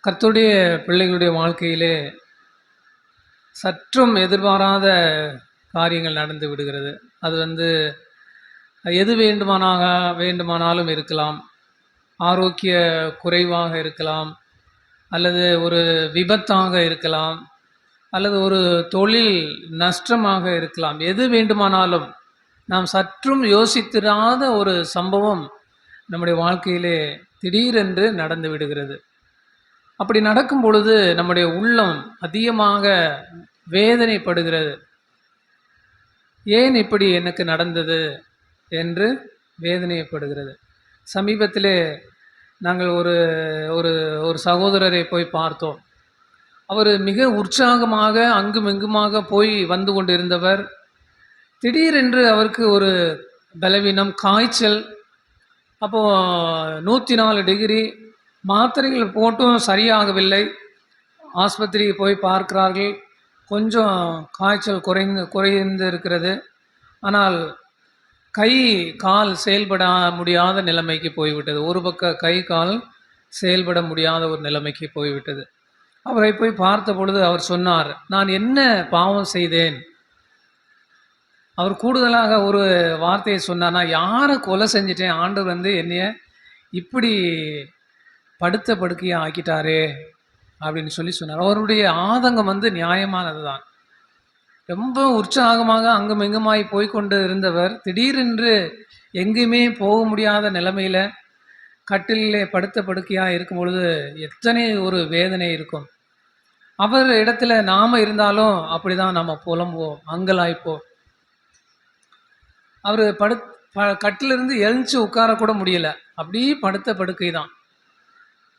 கர்த்தருடைய பிள்ளைகளுடைய வாழ்க்கையிலே சற்றும் எதிர்பாராத காரியங்கள் நடந்து விடுகிறது. அது எது வேண்டுமானாலும் இருக்கலாம். ஆரோக்கிய குறைவாக இருக்கலாம், அல்லது ஒரு விபத்தாக இருக்கலாம், அல்லது ஒரு தொழில் நஷ்டமாக இருக்கலாம். எது வேண்டுமானாலும் நாம் சற்றும் யோசித்திராத ஒரு சம்பவம் நம்முடைய வாழ்க்கையிலே திடீரென்று நடந்து விடுகிறது. அப்படி நடக்கும் பொழுது நம்முடைய உள்ளம் அதிகமாக வேதனைப்படுகிறது. ஏன் இப்படி எனக்கு நடந்தது என்று வேதனைப்படுகிறது. சமீபத்திலே நாங்கள் ஒரு ஒரு ஒரு சகோதரரை போய் பார்த்தோம். அவர் மிக உற்சாகமாக அங்கும் இங்குமாக போய் வந்து கொண்டிருந்தவர். திடீரென்று அவருக்கு ஒரு பலவீனம், காய்ச்சல். அப்போது 104 டிகிரி மாத்திரைகள் போட்டும் சரியாகவில்லை. ஆஸ்பத்திரிக்கு போய் பார்க்கிறார்கள். கொஞ்சம் காய்ச்சல் குறைந்து இருக்கிறது. ஆனால் கை கால் செயல்பட முடியாத நிலைமைக்கு போய்விட்டது. ஒரு பக்க கை கால் செயல்பட முடியாத ஒரு நிலைமைக்கு போய்விட்டது. அவரை போய் பார்த்த பொழுது அவர் சொன்னார், நான் என்ன பாவம் செய்தேன்? அவர் கூடுதலாக ஒரு வார்த்தையை சொன்னார், நான் யாரை கொலை செஞ்சிட்டேன்? ஆண்டவர் என்னைய இப்படி படுத்த படுக்கையாக ஆக்கிட்டாரே அப்படின்னு சொன்னார். அவருடைய ஆதங்கம் நியாயமானது தான். ரொம்ப உற்சாகமாக அங்கும் இங்குமாய் போய்கொண்டு இருந்தவர் திடீரென்று எங்கேயுமே போக முடியாத நிலைமையில் கட்டிலே படுத்த படுக்கையாக இருக்கும் பொழுது எத்தனை ஒரு வேதனை இருக்கும். அவர் இடத்துல நாம் இருந்தாலும் அப்படி தான் நம்ம புலம்புவோம், அங்கலாய்ப்போம். அவர் கட்டிலிருந்து எழுந்து உட்காரக்கூட முடியல, அப்படியே படுத்த படுக்கை தான்.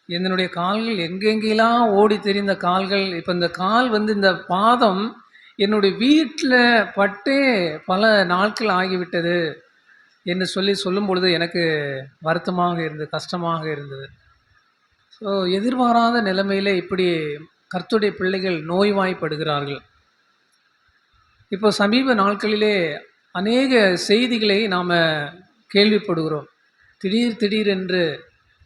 என்னுடைய கால்கள் எங்கெங்கெல்லாம் ஓடி தெரிந்த கால்கள். இப்போ இந்த கால் இந்த பாதம் என்னுடைய வீட்டில் பட்டே பல நாட்கள் ஆகிவிட்டது என்று சொல்லும் பொழுது எனக்கு வருத்தமாக இருந்தது, கஷ்டமாக இருந்தது. ஸோ எதிர்பாராத நிலைமையில் இப்படி கர்த்தருடைய பிள்ளைகள் நோய்வாய்ப்படுகிறார்கள். இப்போ சமீப நாட்களிலே அநேக செய்திகளை நாம் கேள்விப்படுகிறோம். திடீரென்று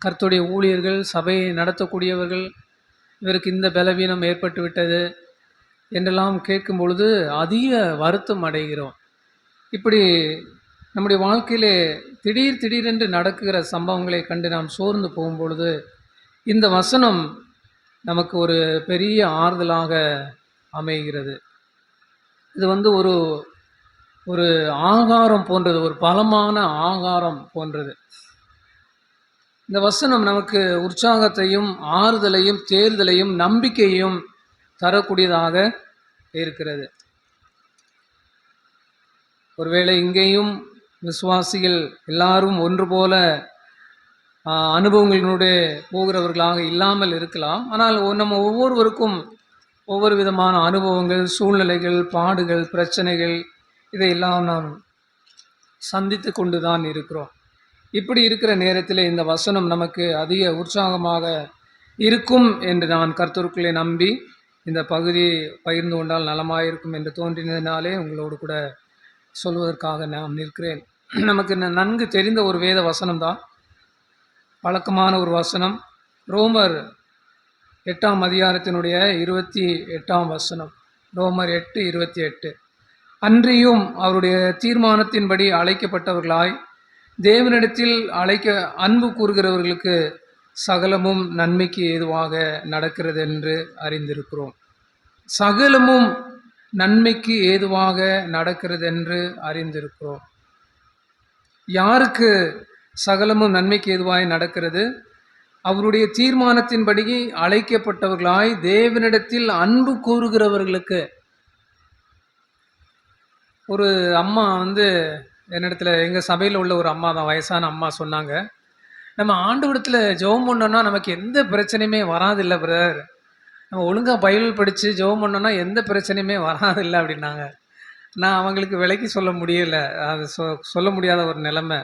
கர்த்தருடைய ஊழியர்கள், சபையை நடத்தக்கூடியவர்கள், இவருக்கு இந்த பலவீனம் ஏற்பட்டு விட்டது என்றெல்லாம் கேட்கும் பொழுது அதிக வருத்தம் அடைகிறோம். இப்படி நம்முடைய வாழ்க்கையிலே திடீரென்று நடக்குகிற சம்பவங்களை கண்டு நாம் சோர்ந்து போகும் பொழுது இந்த வசனம் நமக்கு ஒரு பெரிய ஆறுதலாக அமைகிறது. இது ஒரு ஒரு ஆகாரம் போன்றது, ஒரு பலமான ஆகாரம் போன்றது. இந்த வசனம் நமக்கு உற்சாகத்தையும் ஆறுதலையும் தேர்தலையும் நம்பிக்கையும் தரக்கூடியதாக இருக்கிறது. ஒருவேளை இங்கேயும் விசுவாசிகள் எல்லாரும் ஒன்று போல அனுபவங்களினுடைய போகிறவர்களாக இல்லாமல் இருக்கலாம். ஆனால் நம்ம ஒவ்வொருவருக்கும் ஒவ்வொரு விதமான அனுபவங்கள், சூழ்நிலைகள், பாடுகள், பிரச்சனைகள் இதையெல்லாம் நாம் சந்தித்து கொண்டு தான் இருக்கிறோம். இப்படி இருக்கிற நேரத்தில் இந்த வசனம் நமக்கு அதிக உற்சாகமாக இருக்கும் என்று நான் கர்த்தருக்குள்ளே நம்பி இந்த பகுதியை பகிர்ந்து கொண்டால் நலமாயிருக்கும் என்று தோன்றினதினாலே உங்களோடு கூட சொல்வதற்காக நான் நிற்கிறேன். நமக்கு நன்கு தெரிந்த ஒரு வேத வசனம் தான், பழக்கமான ஒரு வசனம். ரோமர் 8ஆம் அதிகாரத்தினுடைய 28ஆம் வசனம். ரோமர் 8:28. அன்றியும் அவருடைய தீர்மானத்தின்படி அழைக்கப்பட்டவர்களாய் தேவனிடத்தில் அன்பு கூறுகிறவர்களுக்கு சகலமும் நன்மைக்கு ஏதுவாக நடக்கிறது என்று அறிந்திருக்கிறோம். சகலமும் நன்மைக்கு ஏதுவாக நடக்கிறது என்று அறிந்திருக்கிறோம். யாருக்கு சகலமும் நன்மைக்கு ஏதுவாக நடக்கிறது? அவருடைய தீர்மானத்தின்படி அழைக்கப்பட்டவர்களாய் தேவனிடத்தில் அன்பு கூறுகிறவர்களுக்கு. ஒரு அம்மா என்னிடத்துல, எங்கள் சபையில் உள்ள ஒரு அம்மா தான், வயசான அம்மா சொன்னாங்க, நம்ம ஆண்டவரிடத்துல ஜெபம் பண்ணோன்னா நமக்கு எந்த பிரச்சனையுமே வராதில்லை பிரதர், நம்ம ஒழுங்காக பைபிள் படித்து ஜெபம் பண்ணோன்னா எந்த பிரச்சனையுமே வராதில்லை அப்படின்னாங்க. நான் அவங்களுக்கு விலைக்கு சொல்ல முடியல, அது சொல்ல முடியாத ஒரு நிலைமை.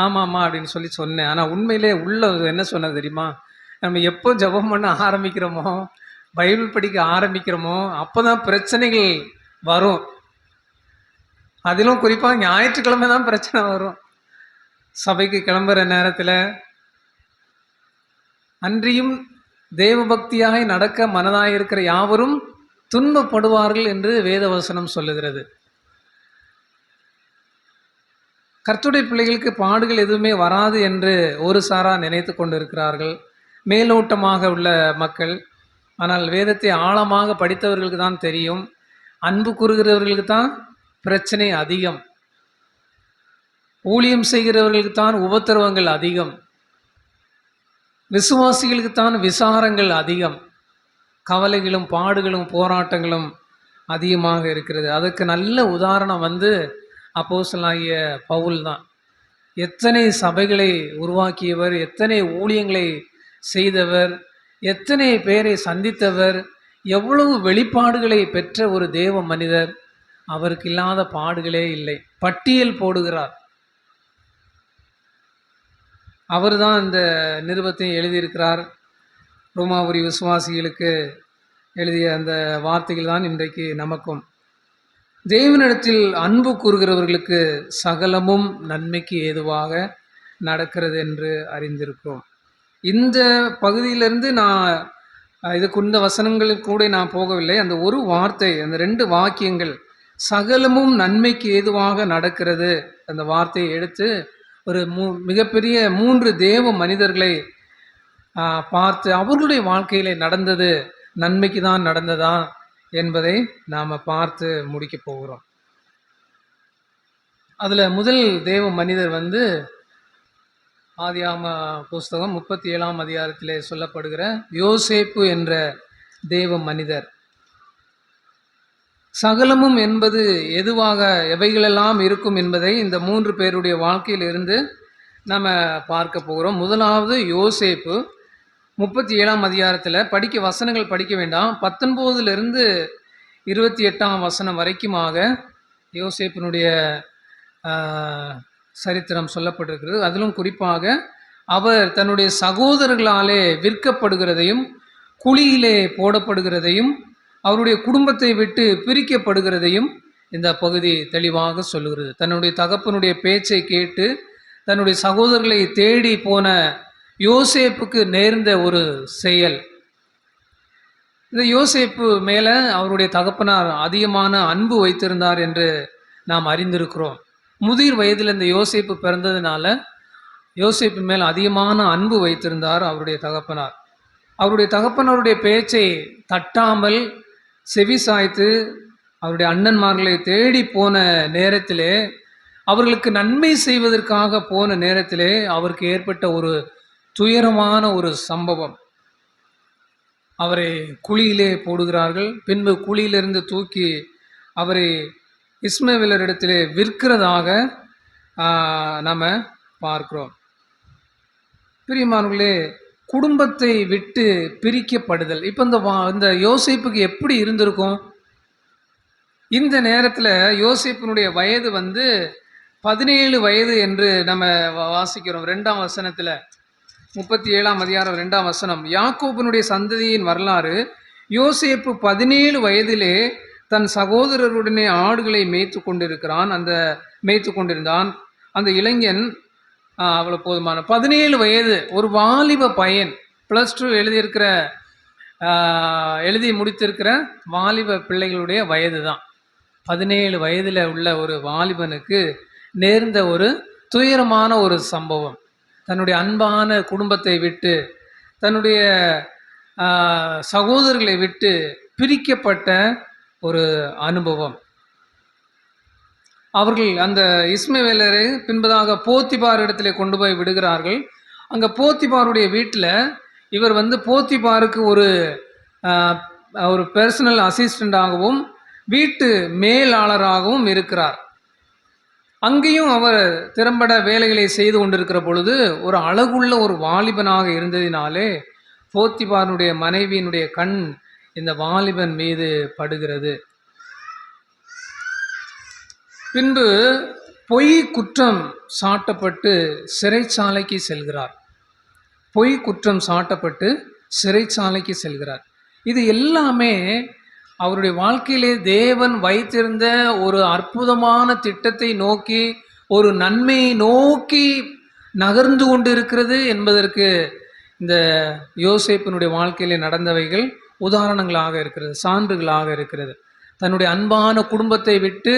ஆமாம்மா அப்படின்னு சொன்னேன். ஆனால் உண்மையிலே உள்ள என்ன சொன்னது தெரியுமா? நம்ம எப்போ ஜெபம் பண்ண ஆரம்பிக்கிறோமோ, பைபிள் படிக்க ஆரம்பிக்கிறோமோ அப்போ தான் பிரச்சனைகள் வரும். அதிலும் குறிப்பாக ஞாயிற்றுக்கிழமை தான் பிரச்சனை வரும். சபைக்கு கிளம்புற நேரத்தில். அன்றியும் தேவபக்தியாய் நடக்க மனதாயிருக்கிற யாவரும் துன்பப்படுவார்கள் என்று வேதவசனம் சொல்லுகிறது. கர்த்தருடைய பிள்ளைகளுக்கு பாடுகள் எதுவுமே வராது என்று ஒரு சாரா நினைத்து கொண்டிருக்கிறார்கள், மேலோட்டமாக உள்ள மக்கள். ஆனால் வேதத்தை ஆழமாக படித்தவர்களுக்கு தான் தெரியும், அன்பு கூறுகிறவர்களுக்கு தான் பிரச்சனை அதிகம், ஊழியம் செய்கிறவர்களுக்கு தான் உபத்திரவங்கள் அதிகம், விசுவாசிகளுக்கு தான் விசாரங்கள் அதிகம், கவலைகளும் பாடுகளும் போராட்டங்களும் அதிகமாக இருக்கிறது. அதுக்கு நல்ல உதாரணம் அப்போஸ்தலனாகிய பவுல் தான். எத்தனை சபைகளை உருவாக்கியவர், எத்தனை ஊழியங்களை செய்தவர், எத்தனை பேரை சந்தித்தவர், எவ்வளவு வெளிப்பாடுகளை பெற்ற ஒரு தேவ மனிதர். அவருக்கு இல்லாத பாடுகளே இல்லை. பட்டியல் போடுகிறார். அவர் தான் இந்த நிருபத்தை எழுதியிருக்கிறார். ரோமாபுரி விசுவாசிகளுக்கு எழுதிய அந்த வார்த்தைகள் தான் இன்றைக்கு நமக்கும். தேவனிடத்தில் அன்பு கூறுகிறவர்களுக்கு சகலமும் நன்மைக்கு ஏதுவாக நடக்கிறது என்று அறிந்திருக்கிறோம். இந்த பகுதியிலிருந்து நான் இந்த வசனங்களுக்கு கூட நான் போகவில்லை. அந்த ஒரு வார்த்தை, அந்த 2 வாக்கியங்கள், சகலமும் நன்மைக்கு ஏதுவாக நடக்கிறது, அந்த வார்த்தையை எடுத்து ஒரு மிகப்பெரிய 3 தேவ மனிதர்களை பார்த்து அவர்களுடைய வாழ்க்கையிலே நடந்தது நன்மைக்கு தான் நடந்ததா என்பதை நாம் பார்த்து முடிக்க போகிறோம். அதில் முதல் தேவ மனிதர் ஆதியாகம புஸ்தகம் 37ஆம் அதிகாரத்திலே சொல்லப்படுகிற யோசேப்பு என்ற தேவ மனிதர். சகலமும் என்பது எதுவாக எவைகளெல்லாம் இருக்கும் என்பதை இந்த 3 பேருடைய வாழ்க்கையில் இருந்து நம்ம பார்க்க போகிறோம். முதலாவது யோசேப்பு 37ஆம் அதிகாரத்தில் வசனங்கள் படிக்க வேண்டாம், 19 28ஆம் வசனம் வரைக்குமாக யோசேப்பினுடைய சரித்திரம் சொல்லப்பட்டிருக்கிறது. அதிலும் குறிப்பாக அவர் தன்னுடைய சகோதரர்களாலே விற்கப்படுகிறதையும், குழியிலே போடப்படுகிறதையும், அவருடைய குடும்பத்தை விட்டு பிரிக்கப்படுகிறதையும் இந்த பகுதி தெளிவாக சொல்லுகிறது. தன்னுடைய தகப்பனுடைய பேச்சை கேட்டு தன்னுடைய சகோதரர்களை தேடி போன யோசேப்புக்கு நேர்ந்த ஒரு செயல். இந்த யோசேப்பு மேலே அவருடைய தகப்பனார் அதிகமான அன்பு வைத்திருந்தார் என்று நாம் அறிந்திருக்கிறோம். முதிர் வயதில் இந்த யோசேப்பு பிறந்ததுனால யோசேப்பு மேல் அதிகமான அன்பு வைத்திருந்தார் அவருடைய தகப்பனார். அவருடைய தகப்பனாருடைய பேச்சை தட்டாமல் செவி சாய்த்து அவருடைய அண்ணன்மார்களை தேடி போன நேரத்திலே, அவர்களுக்கு நன்மை செய்வதற்காக போன நேரத்திலே அவருக்கு ஏற்பட்ட ஒரு துயரமான ஒரு சம்பவம். அவரை குழியிலே போடுகிறார்கள். பின்பு குழியிலிருந்து தூக்கி அவரை இஸ்மவேலரிடத்திலே விற்கிறதாக நம்ம பார்க்கிறோம். பிரியமானவர்களே, குடும்பத்தை விட்டு பிரிக்கப்படுதல். இப்போ இந்த யோசேப்புக்கு எப்படி இருந்திருக்கும்? இந்த நேரத்தில் யோசேப்பினுடைய வயது 17 வயது என்று நம்ம வாசிக்கிறோம். 2ஆம் வசனத்தில், 37ஆம் அதிகாரம் 2ஆம் வசனம், யாக்கோபினுடைய சந்ததியின் வரலாறு. யோசேப்பு 17 வயதிலே தன் சகோதரருடனே ஆடுகளை மேய்த்து கொண்டிருந்தான். அந்த இளைஞன் அவ்வளோ போதுமான 17 வயது, ஒரு வாலிப பையன், +2 எழுதி முடித்திருக்கிற வாலிப பிள்ளைகளுடைய வயது தான். 17 வயதில் உள்ள ஒரு வாலிபனுக்கு நேர்ந்த ஒரு துயரமான ஒரு சம்பவம். தன்னுடைய அன்பான குடும்பத்தை விட்டு, தன்னுடைய சகோதரர்களை விட்டு பிரிக்கப்பட்ட ஒரு அனுபவம். அவர்கள் அந்த இஸ்மவேலரை பின்பதாக போத்திபார் இடத்துல கொண்டு போய் விடுகிறார்கள். அங்கே போத்திபாருடைய வீட்டில் இவர் போத்திபாருக்கு ஒரு பர்சனல் அசிஸ்டண்டாகவும் வீட்டு மேலாளராகவும் இருக்கிறார். அங்கேயும் அவர் திறம்பட வேலைகளை செய்து கொண்டிருக்கிற பொழுது ஒரு அழகுள்ள ஒரு வாலிபனாக இருந்ததினாலே போத்திபாருடைய மனைவியினுடைய கண் இந்த வாலிபன் மீது படுகிறது. பின்பு பொய் குற்றம் சாட்டப்பட்டு சிறைச்சாலைக்கு செல்கிறார். பொய் குற்றம் சாட்டப்பட்டு சிறைச்சாலைக்கு செல்கிறார். இது எல்லாமே அவருடைய வாழ்க்கையிலே தேவன் வைத்திருந்த ஒரு அற்புதமான திட்டத்தை நோக்கி, ஒரு நன்மையை நோக்கி நகர்ந்து கொண்டு இருக்கிறது என்பதற்கு இந்த யோசேப்பினுடைய வாழ்க்கையிலே நடந்தவைகள் உதாரணங்களாக இருக்கிறது, சான்றுகளாக இருக்கிறது. தன்னுடைய அன்பான குடும்பத்தை விட்டு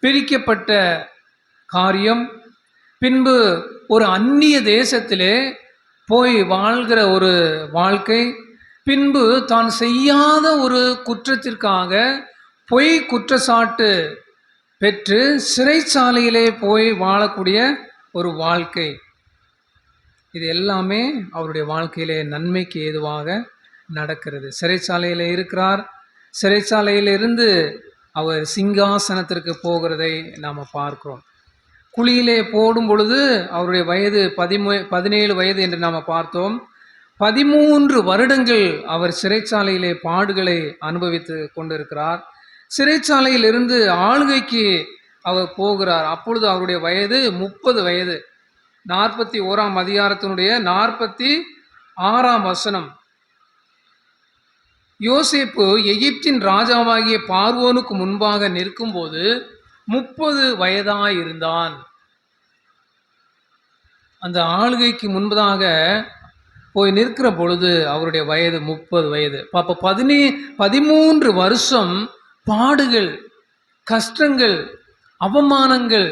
பிரிக்கப்பட்ட காரியம், பின்பு ஒரு அந்நிய தேசத்திலே போய் வாழ்கிற ஒரு வாழ்க்கை, பின்பு தான் செய்யாத ஒரு குற்றத்திற்காக பொய் குற்றச்சாட்டு பெற்று சிறைச்சாலையிலே போய் வாழக்கூடிய ஒரு வாழ்க்கை, இது எல்லாமே அவருடைய வாழ்க்கையிலே நன்மைக்கு ஏதுவாக நடக்கிறது. சிறைச்சாலையில் இருக்கிறார், சிறைச்சாலையிலிருந்து அவர் சிங்காசனத்திற்கு போகிறதை நாம் பார்க்கிறோம். குழியிலே போடும் பொழுது அவருடைய வயது 17 வயது என்று நாம் பார்த்தோம். 13 வருடங்கள் அவர் சிறைச்சாலையிலே பாடுகளை அனுபவித்து கொண்டிருக்கிறார். சிறைச்சாலையில் இருந்து ஆளுகைக்கு அவர் போகிறார். அப்பொழுது அவருடைய வயது 30 வயது. 41ஆம் அதிகாரத்தினுடைய 46ஆம் வசனம், யோசேப்பு எகிப்தின் ராஜாவாகிய பார்வோனுக்கு முன்பாக நிற்கும்போது 30 வயதாயிருந்தான். அந்த ஆளுகைக்கு முன்பதாக போய் நிற்கிற பொழுது அவருடைய வயது 30 வயது. அப்போ 13 வருஷம் பாடுகள், கஷ்டங்கள், அவமானங்கள்,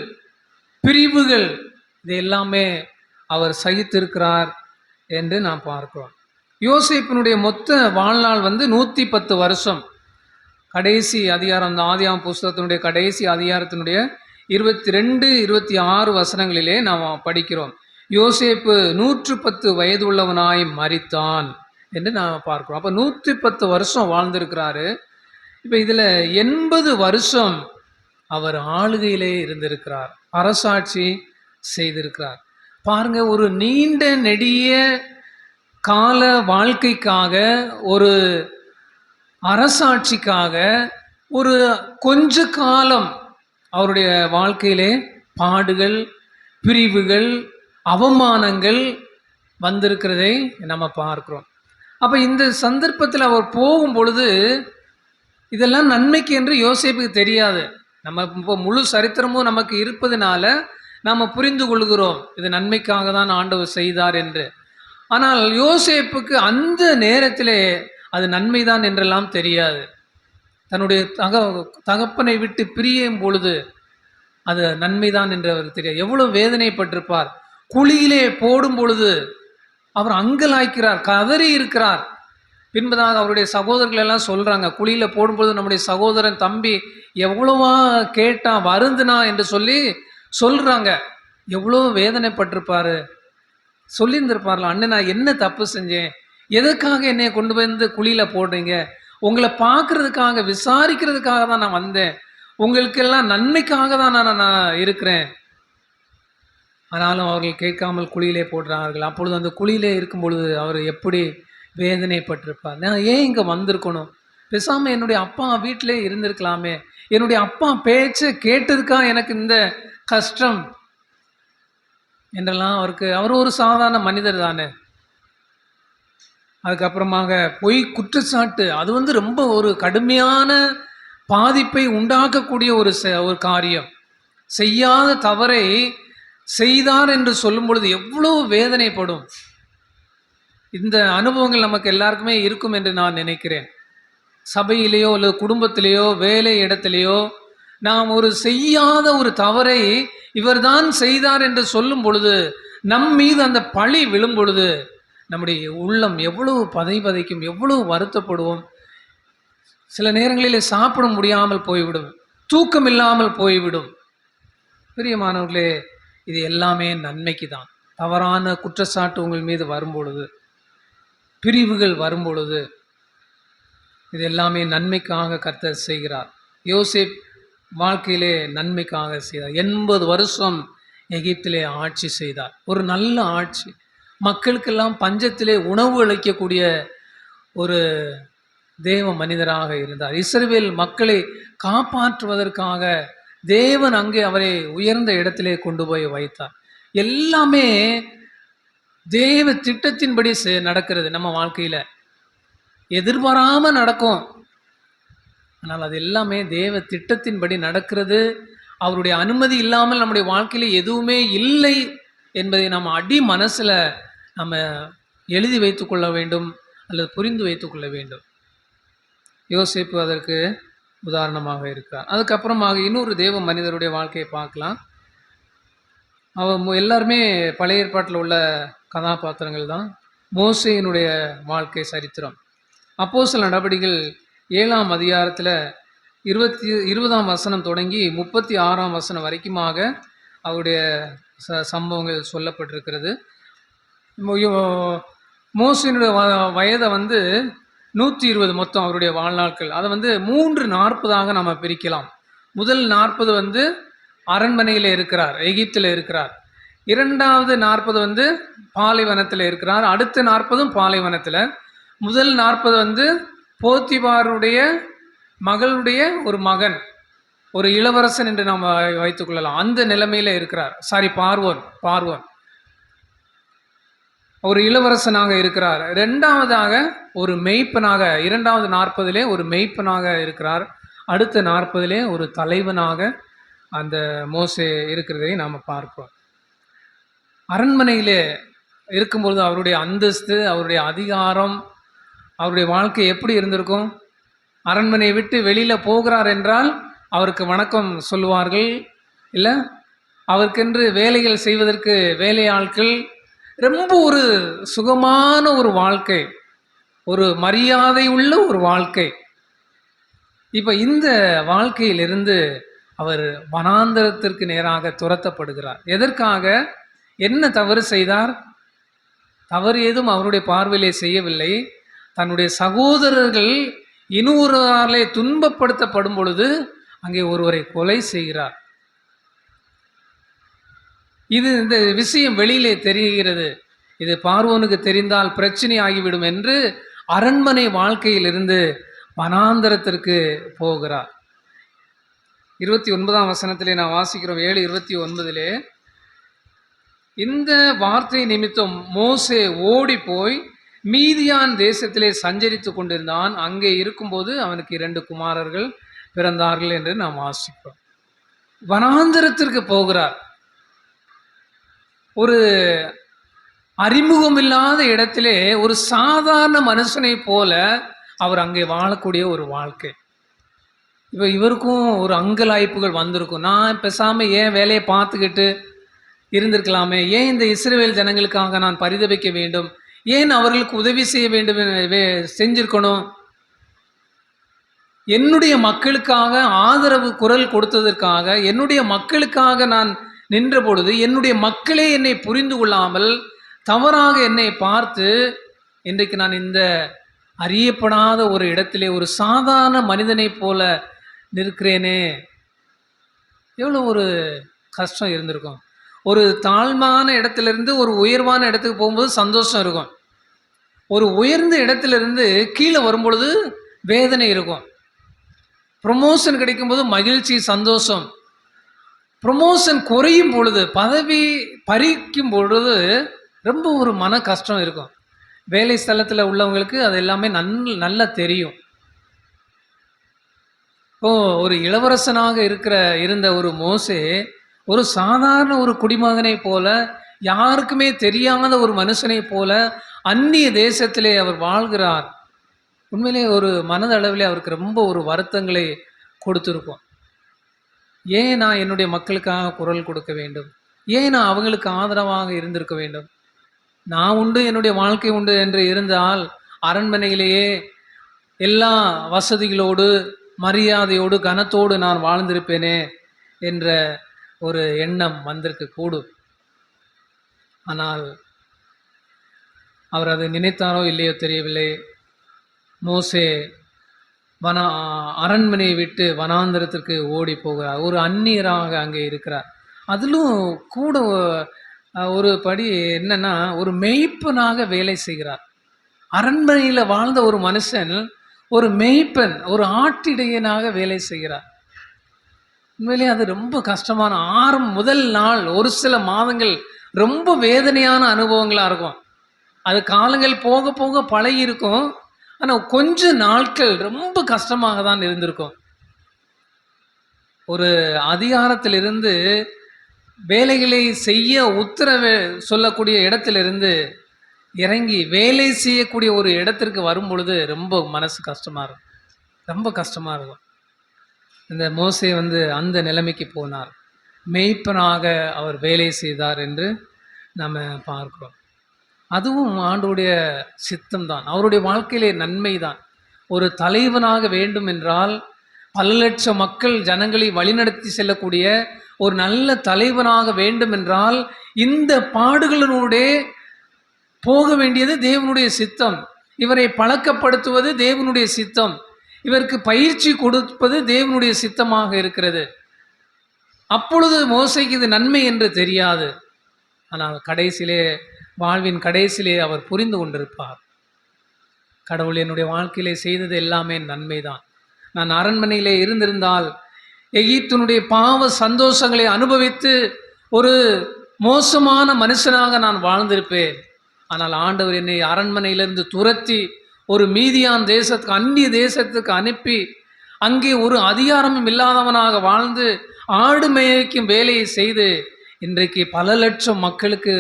பிரிவுகள், இது எல்லாமே அவர் சகித்திருக்கிறார் என்று நாம் பார்க்கிறோம். யோசேப்பினுடைய மொத்த வாழ்நாள் 110 வருஷம். கடைசி அதிகாரம், அந்த ஆதியாகம புஸ்தகத்தினுடைய கடைசி அதிகாரத்தினுடைய 22, 26 வசனங்களிலே நாம் படிக்கிறோம். யோசேப்பு 110 வயது உள்ளவனாய் மரித்தான் என்று நாம் பார்க்கிறோம். அப்போ 110 வருஷம் வாழ்ந்திருக்கிறாரு. இப்போ இதில் 80 வருஷம் அவர் ஆளுகையிலே இருந்திருக்கிறார், அரசாட்சி செய்திருக்கிறார். பாருங்க, ஒரு நீண்ட நெடிய கால வாழ்க்கைக்காக, ஒரு அரசாட்சிக்காக ஒரு கொஞ்ச காலம் அவருடைய வாழ்க்கையிலே பாடுகள், பிரிவுகள், அவமானங்கள் வந்திருக்கிறதை நம்ம பார்க்கிறோம். அப்போ இந்த சந்தர்ப்பத்தில் அவர் போகும் பொழுது இதெல்லாம் நன்மைக்கு என்று யோசேப்புக்கு தெரியாது. நம்ம இப்போ முழு சரித்திரமும் நமக்கு இருப்பதனால நாம் புரிந்து கொள்கிறோம் இது நன்மைக்காக தான் ஆண்டவர் செய்தார் என்று. ஆனால் யோசேப்புக்கு அந்த நேரத்திலே அது நன்மைதான் என்றெல்லாம் தெரியாது. தன்னுடைய தகப்பனை விட்டு பிரியும் பொழுது அது நன்மைதான் என்று அவர் தெரியாது. எவ்வளோ வேதனைப்பட்டிருப்பார். குழியிலே போடும் பொழுது அவர் அங்கலாய்க்கிறார், கதறி இருக்கிறார். பின்பதாக அவருடைய சகோதரர்கள் எல்லாம் சொல்கிறாங்க, குழியில் போடும்பொழுது நம்முடைய சகோதரன் தம்பி எவ்வளவா கேட்டா வருந்துனா என்று சொல்லி சொல்கிறாங்க. எவ்வளோ வேதனைப்பட்டிருப்பார். சொல்லியிருந்திருப்பார்ல, அண்ணன் நான் என்ன தப்பு செஞ்சேன், எதுக்காக என்னை கொண்டு வந்து குழியில் போடுறீங்க, உங்களை பார்க்கறதுக்காக விசாரிக்கிறதுக்காக தான் நான் வந்தேன், உங்களுக்கெல்லாம் நன்மைக்காக தான் நான் இருக்கிறேன். ஆனாலும் அவர்கள் கேட்காமல் குழியிலே போடுறார்கள். அப்பொழுது அந்த குழியிலே இருக்கும் பொழுது அவர் எப்படி வேதனைப்பட்டிருப்பார். நான் ஏன் இங்கே வந்திருக்கணும், பேசாமல் என்னுடைய அப்பா வீட்டிலே இருந்திருக்கலாமே, என்னுடைய அப்பா பேச்சை கேட்டதுக்காக எனக்கு இந்த கஷ்டம் என்றெல்லாம் அவர் ஒரு சாதாரண மனிதர் தானே. அதுக்கப்புறமாக பொய் குற்றச்சாட்டு, அது ரொம்ப ஒரு கடுமையான பாதிப்பை உண்டாக்கக்கூடிய ஒரு காரியம். செய்யாத தவறை செய்தார் என்று சொல்லும் பொழுது எவ்வளோ வேதனைப்படும். இந்த அனுபவங்கள் நமக்கு எல்லாருக்குமே இருக்கும் என்று நான் நினைக்கிறேன். சபையிலேயோ அல்லது குடும்பத்திலேயோ வேலை இடத்திலேயோ நாம் ஒரு செய்யாத ஒரு தவறை இவர்தான் செய்தார் என்று சொல்லும் பொழுது, நம் மீது அந்த பழி விழும் பொழுது நம்முடைய உள்ளம் எவ்வளவு பதைக்கும், எவ்வளவு வருத்தப்படுவோம். சில நேரங்களில் சாப்பிட முடியாமல் போய்விடும், தூக்கம் இல்லாமல் போய்விடும். பிரியமானவர்களே, இது எல்லாமே நன்மைக்கு தான். தவறான குற்றச்சாட்டு உங்கள் மீது வரும்பொழுது, பிரிவுகள் வரும்பொழுது, இது எல்லாமே நன்மைக்காக கர்த்தர் செய்கிறார். யோசேப் வாழ்க்கையிலே நன்மைக்காக செய்தார். 80 வருஷம் எகிப்திலே ஆட்சி செய்தார். ஒரு நல்ல ஆட்சி, மக்களுக்கெல்லாம் பஞ்சத்திலே உணவு அளிக்கக்கூடிய ஒரு தேவ மனிதராக இருந்தார். இஸ்ரவேல் மக்களை காப்பாற்றுவதற்காக தேவன் அங்கே அவரை உயர்ந்த இடத்திலே கொண்டு போய் வைத்தார். எல்லாமே தேவ திட்டத்தின்படி நடக்கிறது. நம்ம வாழ்க்கையில் எதிர்பாராமல் நடக்கும், ஆனால் அது எல்லாமே தேவ திட்டத்தின்படி நடக்கிறது. அவருடைய அனுமதி இல்லாமல் நம்முடைய வாழ்க்கையில் எதுவுமே இல்லை என்பதை நம்ம அடி மனசில் நம்ம எழுதி வைத்துக்கொள்ள வேண்டும் அல்லது புரிந்து வைத்துக்கொள்ள வேண்டும். யோசேப்பு அதற்கு உதாரணமாக இருக்கிறார். அதுக்கப்புறமாக இன்னொரு தேவ மனிதருடைய வாழ்க்கையை பார்க்கலாம். எல்லாருமே பழைய ஏற்பாட்டில் உள்ள கதாபாத்திரங்கள் தான். மோசேயினுடைய வாழ்க்கை சரித்திரம் அப்போஸ்தலர் நடபடிகள் 7ஆம் அதிகாரத்தில் 20ஆம் வசனம் தொடங்கி 36ஆம் வசனம் வரைக்குமாக அவருடைய சம்பவங்கள் சொல்லப்பட்டிருக்கிறது. மோசேயினுடைய வயதை 120 மொத்தம் அவருடைய வாழ்நாட்கள். அதை 340 நம்ம பிரிக்கலாம். முதல் 40 அரண்மனையில் இருக்கிறார், எகிப்தில் இருக்கிறார். இரண்டாவது 40 பாலைவனத்தில் இருக்கிறார். அடுத்த 40 பாலைவனத்தில். முதல் 40 போத்திபாருடைய மகளுடைய ஒரு மகன், ஒரு இளவரசன் என்று நாம் வைத்துக்கொள்ளலாம். அந்த நிலைமையில் இருக்கிறார். பார்வோன் ஒரு இளவரசனாக இருக்கிறார். இரண்டாவதாக ஒரு மெய்ப்பனாக, 2வது 40 ஒரு மெய்ப்பனாக இருக்கிறார். அடுத்த 40 ஒரு தலைவனாக அந்த மோசே இருக்கிறதை நாம் பார்க்கிறோம். அரண்மனையிலே இருக்கும்பொழுது அவருடைய அந்தஸ்து, அவருடைய அதிகாரம், அவருடைய வாழ்க்கை எப்படி இருந்திருக்கும்? அரண்மனையை விட்டு வெளியில் போகிறார் என்றால் அவருக்கு வணக்கம் சொல்லுவார்கள், இல்லை அவருக்கென்று வேலைகள் செய்வதற்கு வேலையாட்கள். ரொம்ப ஒரு சுகமான ஒரு வாழ்க்கை, ஒரு மரியாதை உள்ள ஒரு வாழ்க்கை. இப்போ இந்த வாழ்க்கையிலிருந்து அவர் வனாந்தரத்திற்கு நேராக துரத்தப்படுகிறார். எதற்காக? என்ன தவறு செய்தார்? தவறு ஏதும் அவருடைய பார்வையிலே செய்யவில்லை. தன்னுடைய சகோதரர்கள் இன்னொருவராலே துன்பப்படுத்தப்படும் பொழுது அங்கே ஒருவரை கொலை செய்கிறார். இந்த விஷயம் வெளியிலே தெரிகிறது. இது பார்வோனுக்கு தெரிந்தால் பிரச்சனை ஆகிவிடும் என்று அரண்மனை வாழ்க்கையிலிருந்து வனாந்தரத்திற்கு போகிறார். 29ஆம் வசனத்திலே நான் வாசிக்கிறோம். 7:29 இந்த வார்த்தை நிமித்தம் மோசே ஓடி போய் மீதியான் தேசத்திலே சஞ்சரித்து கொண்டிருந்தான். அங்கே இருக்கும்போது அவனுக்கு 2 குமாரர்கள் பிறந்தார்கள் என்று நாம் வாசிக்கிறோம். வனாந்தரத்திற்கு போகிறார். ஒரு அறிமுகம் இல்லாத இடத்திலே ஒரு சாதாரண மனுஷனை போல அவர் அங்கே வாழக்கூடிய ஒரு வாழ்க்கை. இப்போ இவருக்கும் ஒரு அங்கலாய்ப்புகள் வந்திருக்கும். நான் பேசாமல் ஏன் வேலையை பார்த்துக்கிட்டு இருந்திருக்கலாமே, ஏன் இந்த இஸ்ரவேல் ஜனங்களுக்காக நான் பரிதபிக்க வேண்டும், ஏன் அவர்களுக்கு உதவி செய்ய வேண்டும் செஞ்சிருக்கணும், என்னுடைய மக்களுக்காக ஆதரவு குரல் கொடுத்ததற்காக, என்னுடைய மக்களுக்காக நான் நின்ற பொழுது என்னுடைய மக்களே என்னை புரிந்து கொள்ளாமல் தவறாக என்னை பார்த்து இன்றைக்கு நான் இந்த அறியப்படாத ஒரு இடத்திலே ஒரு சாதாரண மனிதனை போல நிற்கிறேனே, எவ்வளோ ஒரு கஷ்டம் இருந்திருக்கும். ஒரு தாழ்வான இடத்திலிருந்து ஒரு உயர்வான இடத்துக்கு போகும்போது சந்தோஷம் இருக்கும். ஒரு உயர்ந்த இடத்திலிருந்து கீழே வரும்பொழுது வேதனை இருக்கும். ப்ரொமோஷன் கிடைக்கும்போது மகிழ்ச்சி, சந்தோஷம். ப்ரொமோஷன் குறையும் பொழுது, பதவி பறிக்கும் பொழுது ரொம்ப ஒரு மன கஷ்டம் இருக்கும். வேலை ஸ்தலத்தில் உள்ளவங்களுக்கு அது எல்லாமே நல்லா தெரியும். ஒரு இளவரசனாக இருந்த ஒரு மோசே ஒரு சாதாரண ஒரு குடிமகனை போல, யாருக்குமே தெரியாத ஒரு மனுஷனை போல அந்நிய தேசத்திலே அவர் வாழ்கிறார். உண்மையிலே ஒரு மனதளவிலே அவருக்கு ரொம்ப ஒரு வருத்தங்களை கொடுத்துருக்கும். ஏன் நான் என்னுடைய மக்களுக்காக குரல் கொடுக்க வேண்டும், ஏன் நான் அவங்களுக்கு ஆதரவாக இருந்திருக்க வேண்டும், நான் உண்டு என்னுடைய வாழ்க்கை உண்டு என்று இருந்தால் அரண்மனையிலேயே எல்லா வசதிகளோடு மரியாதையோடு கனத்தோடு நான் வாழ்ந்திருப்பேனே என்ற ஒரு எண்ணம் வந்திருக்க கூடும். ஆனால் அவர் அதை நினைத்தாரோ இல்லையோ தெரியவில்லை. மோசே அரண்மனையை விட்டு வனாந்தரத்திற்கு ஓடி போகிறார். ஒரு அந்நியராக அங்கே இருக்கிறார். அதிலும் கூட ஒரு படி என்னன்னா, ஒரு மெய்ப்பனாக வேலை செய்கிறார். அரண்மனையில் வாழ்ந்த ஒரு மனுஷன் ஒரு மெய்ப்பன், ஒரு ஆட்டிடையனாக வேலை செய்கிறார். உண்மையிலே அது ரொம்ப கஷ்டமான முதல் நாள் ஒரு சில மாதங்கள் ரொம்ப வேதனையான அனுபவங்களாக இருக்கும். அது காலங்கள் போக போக பழகி இருக்கும். ஆனால் கொஞ்ச நாட்கள் ரொம்ப கஷ்டமாக தான் இருந்திருக்கும். ஒரு அதிகாரத்திலிருந்து வேலைகளை செய்ய உத்தரவு சொல்லக்கூடிய இடத்திலிருந்து இறங்கி வேலை செய்யக்கூடிய ஒரு இடத்திற்கு வரும் பொழுது ரொம்ப மனசு கஷ்டமாக இருக்கும். ரொம்ப கஷ்டமாக இருக்கும். இந்த மோசே வந்து அந்த நிலைமைக்கு போனார். மேய்ப்பனாக அவர் வேலை செய்தார் என்று நம்ம பார்க்கிறோம். அதுவும் ஆண்டவருடைய சித்தம் தான். அவருடைய வாழ்க்கையிலே நன்மை தான். ஒரு தலைவனாக வேண்டும் என்றால் பல லட்சம் மக்கள் ஜனங்களை வழிநடத்தி செல்லக்கூடிய ஒரு நல்ல தலைவனாக வேண்டும் என்றால் இந்த பாடுகளினூடே போக வேண்டியது தேவனுடைய சித்தம். இவரை பழக்கப்படுத்துவது தேவனுடைய சித்தம். இவருக்கு பயிற்சி கொடுப்பது தேவனுடைய சித்தமாக இருக்கிறது. அப்பொழுது மோசைக்கு இது நன்மை என்று தெரியாது. ஆனால் கடைசியிலே, வாழ்வின் கடைசியிலே அவர் புரிந்து கொண்டிருப்பார். கடவுள் என்னுடைய வாழ்க்கையிலே செய்தது எல்லாமே நன்மைதான். நான் அரண்மனையிலே இருந்திருந்தால் எகிப்தினுடைய பாவ சந்தோஷங்களை அனுபவித்து ஒரு மோசமான மனுஷனாக நான் வாழ்ந்திருப்பேன். ஆனால் ஆண்டவர் என்னை அரண்மனையிலிருந்து துரத்தி ஒரு மீதியான் தேசத்துக்கு, அந்நிய தேசத்துக்கு அனுப்பி அங்கே ஒரு அதிகாரமும் இல்லாதவனாக வாழ்ந்து ஆடு மேய்க்கும் வேலையை செய்து இன்றைக்கு பல லட்சம் மக்களுக்கு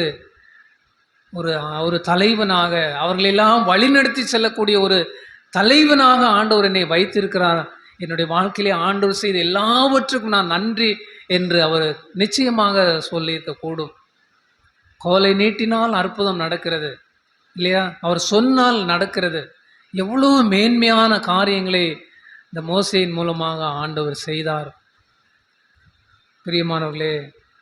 ஒரு ஒரு தலைவனாக, அவர்களெல்லாம் வழிநடத்தி செல்லக்கூடிய ஒரு தலைவனாக ஆண்டவர் என்னை வைத்திருக்கிறார். என்னுடைய வாழ்க்கையிலே ஆண்டவர் செய்த எல்லாவற்றுக்கும் நான் நன்றி என்று அவர் நிச்சயமாக சொல்லியிருக்க கூடும். கோலை நீட்டினால் அற்புதம் நடக்கிறது இல்லையா? அவர் சொன்னால் நடக்கிறது. எவ்வளோ மேன்மையான காரியங்களை இந்த மோசையின் மூலமாக ஆண்டவர் செய்தார். பிரியமானவர்களே,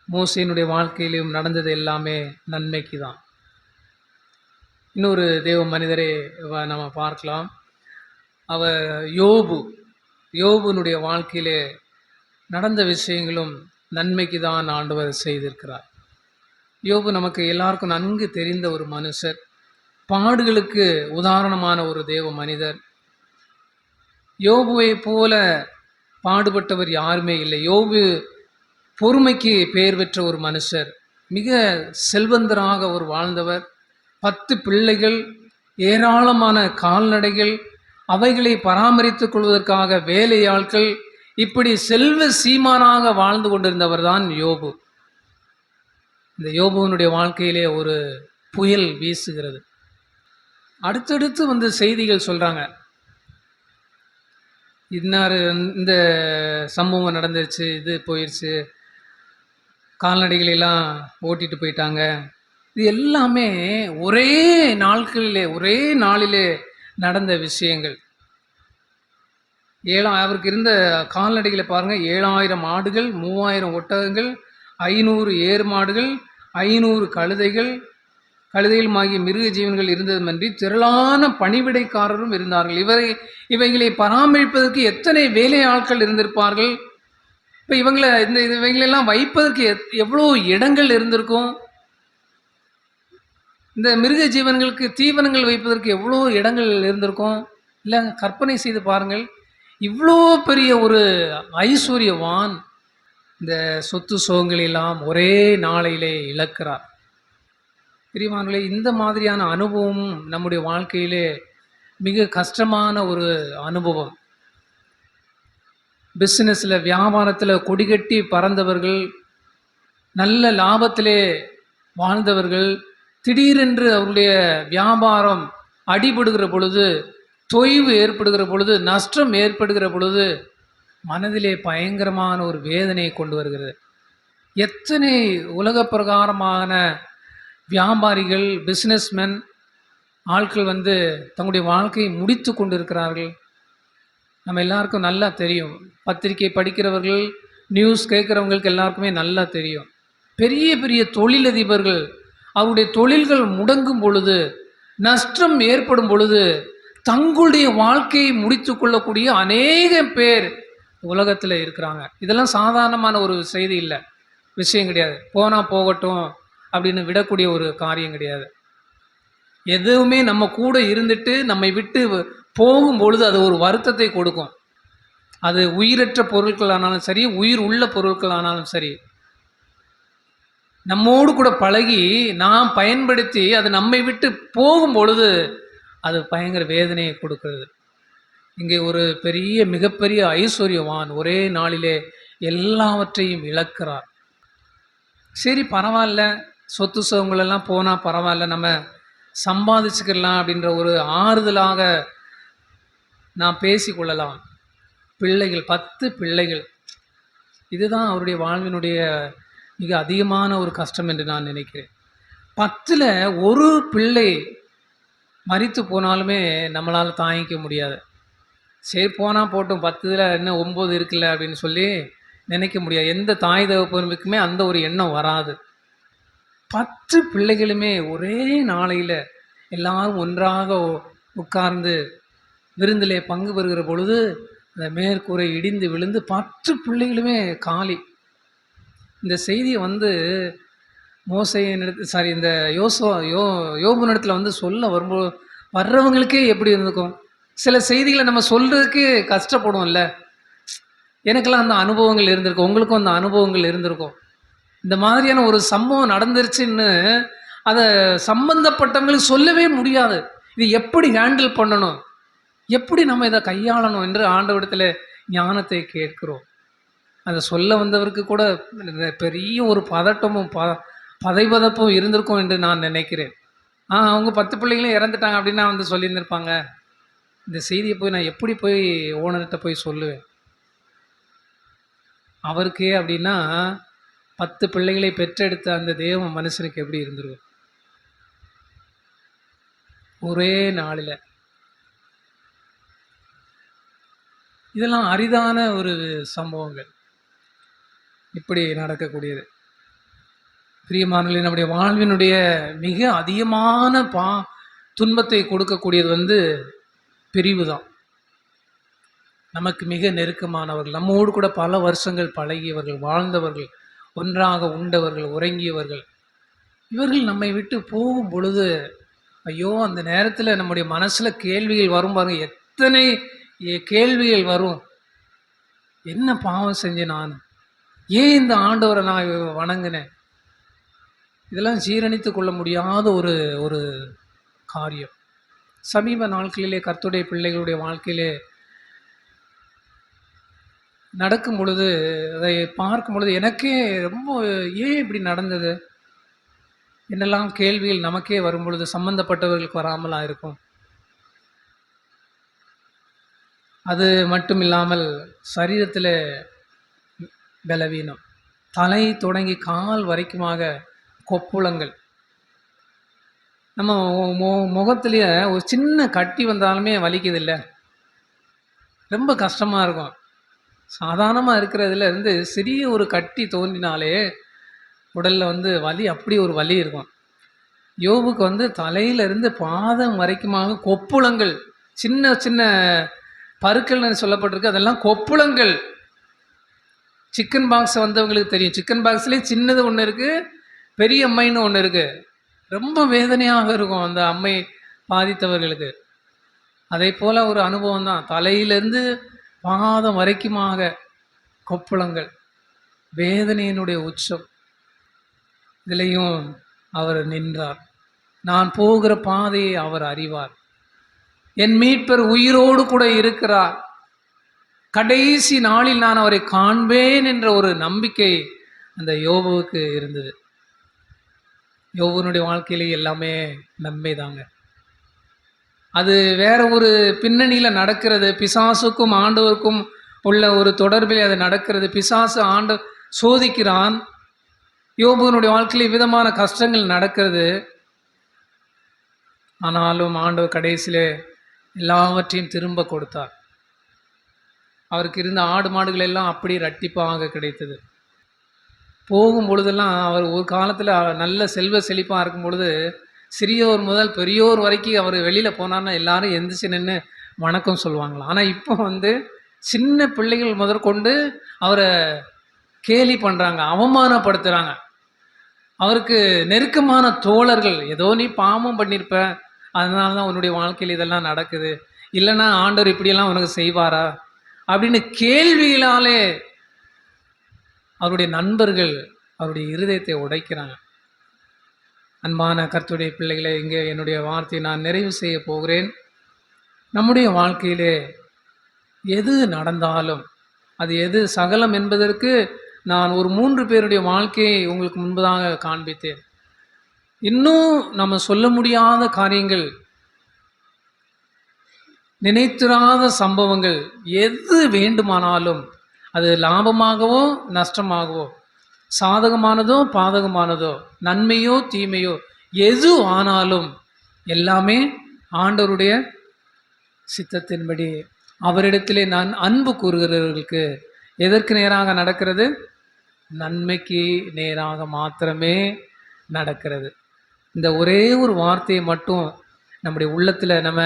மோசையினுடைய வாழ்க்கையிலும் நடந்தது எல்லாமே நன்மைக்கு தான். இன்னொரு தேவ மனிதரை நம்ம பார்க்கலாம். அவர் யோபுனுடைய வாழ்க்கையிலே நடந்த விஷயங்களும் நன்மைக்கு தான் ஆண்டவர் செய்திருக்கிறார். யோபு நமக்கு எல்லாருக்கும் நன்கு தெரிந்த ஒரு மனுஷர், பாடுகளுக்கு உதாரணமான ஒரு தேவ மனிதர். யோபுவை போல பாடுபட்டவர் யாருமே இல்லை. யோபு பொறுமைக்கு பெயர் பெற்ற ஒரு மனுஷர், மிக செல்வந்தராக ஒரு வாழ்ந்தவர். 10 பிள்ளைகள், ஏராளமான கால்நடைகள், அவைகளை பராமரித்துக் கொள்வதற்காக வேலையாட்கள், இப்படி செல்வ சீமானாக வாழ்ந்து கொண்டிருந்தவர் தான் யோபு. இந்த யோபுவினுடைய வாழ்க்கையிலே ஒரு புயல் வீசுகிறது. அடுத்தடுத்து வந்து செய்திகள் சொல்கிறாங்க, இன்னாரு இந்த சம்பவம் நடந்துருச்சு, இது போயிடுச்சு, கால்நடைகளெல்லாம் ஓட்டிட்டு போயிட்டாங்க. இது எல்லாமே ஒரே நாளிலே நடந்த விஷயங்கள். அவருக்கு இருந்த கால்நடைகளை பாருங்கள். 7000 ஆடுகள், 3000 ஒட்டகங்கள், 500 ஏர் மாடுகள், 500 கழுதைகளுமாகிய மிருக ஜீவன்கள் இருந்ததுமன்றி திரளான பணிவிடைக்காரரும் இருந்தார்கள். இவைகளை பராமரிப்பதற்கு எத்தனை வேலை ஆட்கள் இருந்திருப்பார்கள். இப்போ இவைகளெல்லாம் வைப்பதற்கு எவ்வளோ இடங்கள் இருந்திருக்கும். இந்த மிருக ஜீவன்களுக்கு தீவனங்கள் வைப்பதற்கு எவ்வளோ இடங்கள் இருந்திருக்கும். இல்லை, கற்பனை செய்து பாருங்கள். இவ்வளோ பெரிய ஒரு ஐஸ்வர்யவான் இந்த சொத்து சுகங்களெல்லாம் ஒரே நாளையிலே இழக்கிறார். பிரியமானவர்களே, இந்த மாதிரியான அனுபவம் நம்முடைய வாழ்க்கையிலே மிக கஷ்டமான ஒரு அனுபவம். பிஸ்னஸில், வியாபாரத்தில் கொடிகட்டி பறந்தவர்கள், நல்ல லாபத்திலே வாழ்ந்தவர்கள், திடீரென்று அவருடைய வியாபாரம் அடிபடுகிற பொழுது, தொய்வு ஏற்படுகிற பொழுது, நஷ்டம் ஏற்படுகிற பொழுது மனதிலே பயங்கரமான ஒரு வேதனையை கொண்டு வருகிறது. எத்தனை உலக பிரகாரமான வியாபாரிகள், பிஸ்னஸ்மென் ஆட்கள் வந்து தங்களுடைய வாழ்க்கையை முடித்து கொண்டு இருக்கிறார்கள். நம்ம எல்லாருக்கும் நல்லா தெரியும். பத்திரிகை படிக்கிறவர்கள், நியூஸ் கேட்குறவங்களுக்கு எல்லாருக்குமே நல்லா தெரியும். பெரிய பெரிய தொழிலதிபர்கள் அவருடைய தொழில்கள் முடங்கும் பொழுது, நஷ்டம் ஏற்படும் பொழுது தங்களுடைய வாழ்க்கையை முடித்து கொள்ளக்கூடிய அநேக பேர் உலகத்தில் இருக்கிறாங்க. இதெல்லாம் சாதாரணமான ஒரு செய்தி இல்லை, விஷயம் கிடையாது. போனால் போகட்டும் அப்படின்னு விடக்கூடிய ஒரு காரியம் கிடையாது. எதுவுமே நம்ம கூட இருந்துட்டு நம்மை விட்டு போகும் பொழுது அது ஒரு வருத்தத்தை கொடுக்கும். அது உயிரற்ற பொருட்கள் ஆனாலும் சரி, உயிர் உள்ள பொருட்கள் ஆனாலும் சரி, நம்மோடு கூட பழகி நாம் பயன்படுத்தி அது நம்மை விட்டு போகும் பொழுது அது பயங்கர வேதனையை கொடுக்கிறது. இங்கே ஒரு மிகப்பெரிய ஐஸ்வர்யவான் ஒரே நாளிலே எல்லாவற்றையும் இழக்கிறார். சரி, பரவாயில்ல, சொத்து சுகங்களெல்லாம் போனால் பரவாயில்ல, நம்ம சம்பாதிச்சுக்கலாம் அப்படின்ற ஒரு ஆறுதலாக நாம் பேசிக்கொள்ளலாம். பிள்ளைகள் 10 பிள்ளைகள். இதுதான் அவருடைய வாழ்வினுடைய மிக அதிகமான ஒரு கஷ்டம் என்று நான் நினைக்கிறேன். 10ல் ஒரு பிள்ளை மரித்து போனாலுமே நம்மளால தாங்கிக்க முடியாது. சரி போனா போட்டும் 10ல் இன்னும் 9 இருக்குல்ல அப்படின்னு சொல்லி நினைக்க முடியாது. எந்த தாய் தகப்பனுக்குமே அந்த ஒரு எண்ணம் வராது. 10 பிள்ளைகளுமே ஒரே நாளையில எல்லாரும் ஒன்றாக உட்கார்ந்து விருந்திலே பங்கு பெறுகிற பொழுது, அந்த மேற்கூரை இடிந்து விழுந்து 10 பிள்ளைகளுமே காலி. இந்த செய்திய வந்து இந்த யோபுனிடத்துல வந்து சொல்ல வரும்போது வர்றவங்களுக்கே எப்படி இருந்திருக்கும்? சில செய்திகளை நம்ம சொல்றதுக்கு கஷ்டப்படுவோம்ல. எனக்கெல்லாம் அந்த அனுபவங்கள் இருந்திருக்கும். உங்களுக்கும் அந்த அனுபவங்கள் இருந்திருக்கும். இந்த மாதிரியான ஒரு சம்பவம் நடந்துருச்சுன்னு அத சம்பந்தப்பட்டவங்களுக்கு சொல்லவே முடியாது. இது எப்படி ஹேண்டில் பண்ணணும்? எப்படி நம்ம இத கையாளணும் என்று ஆண்டவரிடத்தில ஞானத்தை கேட்கிறோம். அத சொல்ல வந்தவருக்கு கூட பெரிய ஒரு பதட்டமும் பதைபதப்பும் இருந்திருக்கும் என்று நான் நினைக்கிறேன். அவங்க 10 பிள்ளைங்களும் இறந்துட்டாங்க அப்படின்னா வந்து சொல்லியிருந்திருப்பாங்க. இந்த செய்திய போய் நான் எப்படி போய் ஓனர்ட்ட போய் சொல்லுவேன்? அவருக்கே அப்படின்னா 10 பிள்ளைகளை பெற்றெடுத்த அந்த தேவ மனுஷனுக்கு எப்படி இருந்திருக்கும்? ஒரே நாளில. இதெல்லாம் அரிதான ஒரு சம்பவங்கள். இப்படி நடக்கக்கூடியது. பிரியமானவர்களே, நம்முடைய வாழ்வினுடைய மிக அதிகமான துன்பத்தை கொடுக்கக்கூடியது வந்து பிரிவு தான். நமக்கு மிக நெருக்கமானவர்கள், நம்மோடு கூட பல வருஷங்கள் பழகியவர்கள், வாழ்ந்தவர்கள், ஒன்றாக உண்டவர்கள், உறங்கியவர்கள், இவர்கள் நம்மை விட்டு போகும் பொழுது ஐயோ அந்த நேரத்தில் நம்முடைய மனசில் கேள்விகள் வரும் பாருங்க. எத்தனை கேள்விகள் வரும். என்ன பாவம் செஞ்சேன் நான்? ஏன் இந்த ஆண்டவரை நான் வணங்கினேன்? இதெல்லாம் ஜீரணித்து கொள்ள முடியாத ஒரு ஒரு காரியம். சமீப நாட்களிலே கர்த்தருடைய பிள்ளைகளுடைய வாழ்க்கையிலே நடக்கும் பொழுது, அதை பார்க்கும் பொழுது எனக்கே ரொம்ப ஏன் இப்படி நடந்தது? என்னெல்லாம் கேள்விகள் நமக்கே வரும் பொழுது சம்பந்தப்பட்டவர்களுக்கு வராமலா இருக்கும்? அது மட்டும் இல்லாமல் சரீரத்தில் பலவீனம், தலை தொடங்கி கால் வரைக்குமாக கொப்புளங்கள். நம்ம முகத்திலேயே ஒரு சின்ன கட்டி வந்தாலுமே வலிக்குதில்ல, ரொம்ப கஷ்டமாக இருக்கும். சாதாரணமாக இருக்கிறதுல இருந்து சிறிய ஒரு கட்டி தோன்றினாலே உடலில் வந்து வலி, அப்படி ஒரு வலி இருக்கும். யோபுக்கு வந்து தலையிலிருந்து பாதம் வரைக்குமாக கொப்புளங்கள், சின்ன சின்ன பருக்கள்னு சொல்லப்பட்டிருக்கு. அதெல்லாம் கொப்புளங்கள். சிக்கன் பாக்ஸ் வந்தவங்களுக்கு தெரியும். சிக்கன் பாக்ஸ்லேயே சின்னது ஒன்று இருக்குது, பெரிய அம்மைன்னு ஒன்று இருக்குது. ரொம்ப வேதனையாக இருக்கும் அந்த அம்மை பாதித்தவர்களுக்கு. அதே போல் ஒரு அனுபவம் தான். தலையிலேருந்து பாதம் வரைக்குமாக கொப்புளங்கள், வேதனையினுடைய உச்சம். இதிலையும் அவர் நின்றார். நான் போகிற பாதையை அவர் அறிவார். என் மீட்பர் உயிரோடு கூட இருக்கிறார். கடைசி நாளில் நான் அவரை காண்பேன் என்ற ஒரு நம்பிக்கை அந்த யோபுவுக்கு இருந்தது. யோபுனுடைய வாழ்க்கையிலே எல்லாமே நன்மை தாங்க. அது வேற ஒரு பின்னணியில் நடக்கிறது. பிசாசுக்கும் ஆண்டவருக்கும் உள்ள ஒரு தொடர்பில் அது நடக்கிறது. பிசாசு சோதிக்கிறான். யோபுனுடைய வாழ்க்கையில் விதமான கஷ்டங்கள் நடக்கிறது. ஆனாலும் ஆண்டவர் கடைசியிலே எல்லாவற்றையும் திரும்ப கொடுத்தார். அவருக்கு இருந்த ஆடு மாடுகள் எல்லாம் அப்படி இரட்டிப்பாக கிடைத்தது. போகும் பொழுதெல்லாம் அவர் ஒரு காலத்தில் நல்ல செல்வ செழிப்பாக இருக்கும் பொழுது சிறியோர் முதல் பெரியோர் வரைக்கும் அவர் வெளியில் போனார்னா எல்லாரும் எந்திரிச்சு நின்று வணக்கம் சொல்லுவாங்களாம். ஆனால் இப்போ வந்து சின்ன பிள்ளைகள் முதற்கொண்டு அவரை கேலி பண்ணுறாங்க, அவமானப்படுத்துகிறாங்க. அவருக்கு நெருக்கமான தோழர்கள், ஏதோ நீ பாவம் பண்ணியிருப்ப, அதனால தான் உன்னுடைய வாழ்க்கையில் இதெல்லாம் நடக்குது, இல்லைன்னா ஆண்டவர் இப்படியெல்லாம் உனக்கு செய்வாரா அப்படின்னு கேள்வியினாலே அவருடைய நண்பர்கள் அவருடைய இருதயத்தை உடைக்கிறாங்க. அன்பான கர்த்தருடைய பிள்ளைகளை, இங்கே என்னுடைய வார்த்தையை நான் நிறைவு செய்ய போகிறேன். நம்முடைய வாழ்க்கையிலே எது நடந்தாலும் அது எது சகலம் என்பதற்கு நான் ஒரு 3 பேருடைய வாழ்க்கையை உங்களுக்கு முன்பதாக காண்பித்தேன். இன்னும் நம்ம சொல்ல முடியாத காரியங்கள், நினைத்திராத சம்பவங்கள், எது வேண்டுமானாலும் அது லாபமாகவோ நஷ்டமாகவோ, சாதகமானதோ பாதகமானதோ, நன்மையோ தீமையோ, எது ஆனாலும் எல்லாமே ஆண்டவருடைய சித்தத்தின்படி அவரிடத்திலே நான் அன்பு கூறுகிறவர்களுக்கு எதற்கு நேராக நடக்கிறது? நன்மைக்கு நேராக மாத்திரமே நடக்கிறது. இந்த ஒரே ஒரு வார்த்தையை மட்டும் நம்முடைய உள்ளத்தில் நம்ம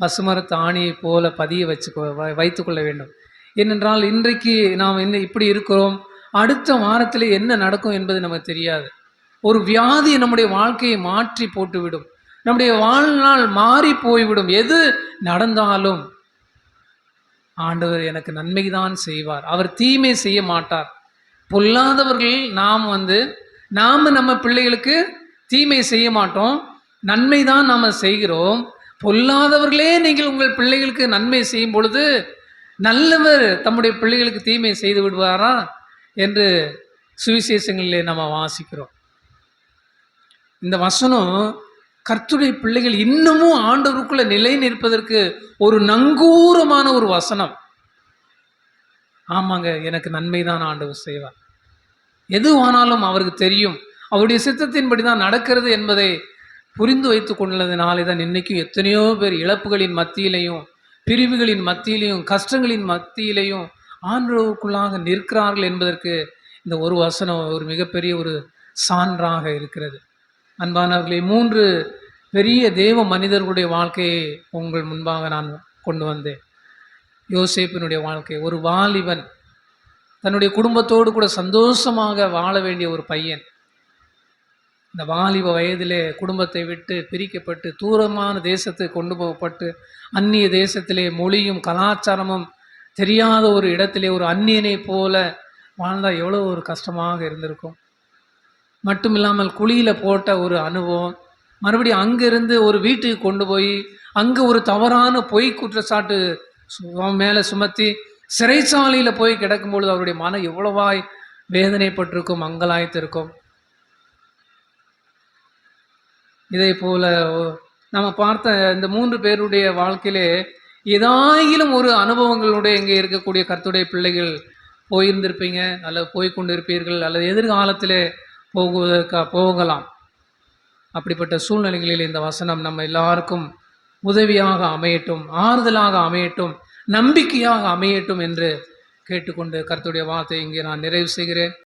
பசுமரத்து ஆணியை போல பதிய வைத்துக்கொள்ள வேண்டும். ஏனென்றால் இன்றைக்கு நாம் என்ன இப்படி இருக்கிறோம், அடுத்த வாரத்தில் என்ன நடக்கும் என்பது நமக்கு தெரியாது. ஒரு வியாதி நம்முடைய வாழ்க்கையை மாற்றி போட்டுவிடும். நம்முடைய வாழ்நாள் மாறி போய்விடும். எது நடந்தாலும் ஆண்டவர் எனக்கு நன்மைதான் செய்வார், அவர் தீமை செய்ய மாட்டார். பொல்லாதவர்கள் நாம் நம்ம பிள்ளைகளுக்கு தீமை செய்ய மாட்டோம், நன்மை தான் நாம் செய்கிறோம். பொல்லாதவர்களே நீங்கள் உங்கள் பிள்ளைகளுக்கு நன்மை செய்யும் பொழுது நல்லவர் தம்முடைய பிள்ளைகளுக்கு தீமை செய்து விடுவாரா என்று சுவிசேஷங்களிலே நம்ம வாசிக்கிறோம். இந்த வசனம் கர்த்தருடைய பிள்ளைகள் இன்னமும் ஆண்டவருக்குள்ள நிலை நிற்பதற்கு ஒரு நங்கூரமான ஒரு வசனம். ஆமாங்க, எனக்கு நன்மைதான் ஆண்டவர் செய்வார். எதுவானாலும் அவருக்கு தெரியும், அவருடைய சித்தத்தின்படி தான் நடக்கிறது என்பதை புரிந்து வைத்து கொண்டதுனாலே தான் இன்றைக்கும் எத்தனையோ பேர் இழப்புகளின் மத்தியிலையும், பிரிவுகளின் மத்தியிலையும், கஷ்டங்களின் மத்தியிலையும் ஆண்டவருக்குள்ளாக நிற்கிறார்கள் என்பதற்கு இந்த ஒரு வசனம் ஒரு மிகப்பெரிய ஒரு சான்றாக இருக்கிறது. அன்பானவர்களே, 3 பெரிய தேவ மனிதர்களுடைய வாழ்க்கையை உங்கள் முன்பாக நான் கொண்டு வந்தேன். யோசேப்பினுடைய வாழ்க்கை, ஒரு வாலிபன், தன்னுடைய குடும்பத்தோடு கூட சந்தோஷமாக வாழ வேண்டிய ஒரு பையன். இந்த வாலிப வயதிலே குடும்பத்தை விட்டு பிரிக்கப்பட்டு தூரமான தேசத்துக்கு கொண்டு போகப்பட்டு, அந்நிய தேசத்திலே மொழியும் கலாச்சாரமும் தெரியாத ஒரு இடத்திலே ஒரு அந்நியனை போல வாழ்ந்தால் எவ்வளோ ஒரு கஷ்டமாக இருந்திருக்கும். மட்டும் இல்லாமல் குழியில் போட்ட ஒரு அனுபவம், மறுபடியும் அங்கிருந்து ஒரு வீட்டுக்கு கொண்டு போய் அங்கே ஒரு தவறான பொய் குற்றச்சாட்டு மேலே சுமத்தி சிறைச்சாலையில் போய் கிடக்கும்பொழுது அவருடைய மனம் எவ்வளவாய் வேதனைப்பட்டிருக்கும், அங்கலாய்த்திருக்கும். இதே போல நம்ம பார்த்த இந்த 3 பேருடைய வாழ்க்கையிலே ஏதாயிலும் ஒரு அனுபவங்களுடைய இங்கே இருக்கக்கூடிய கர்த்தருடைய பிள்ளைகள் போயிருந்திருப்பீங்க, அல்லது போய்கொண்டு இருப்பீர்கள், அல்லது எதிர்காலத்திலே போகலாம். அப்படிப்பட்ட சூழ்நிலைகளில் இந்த வசனம் நம்ம எல்லாருக்கும் உதவியாக அமையட்டும், ஆறுதலாக அமையட்டும், நம்பிக்கையாக அமையட்டும் என்று கேட்டுக்கொண்டு கர்த்தருடைய வார்த்தை இங்கே நான் நிறைவு செய்கிறேன்.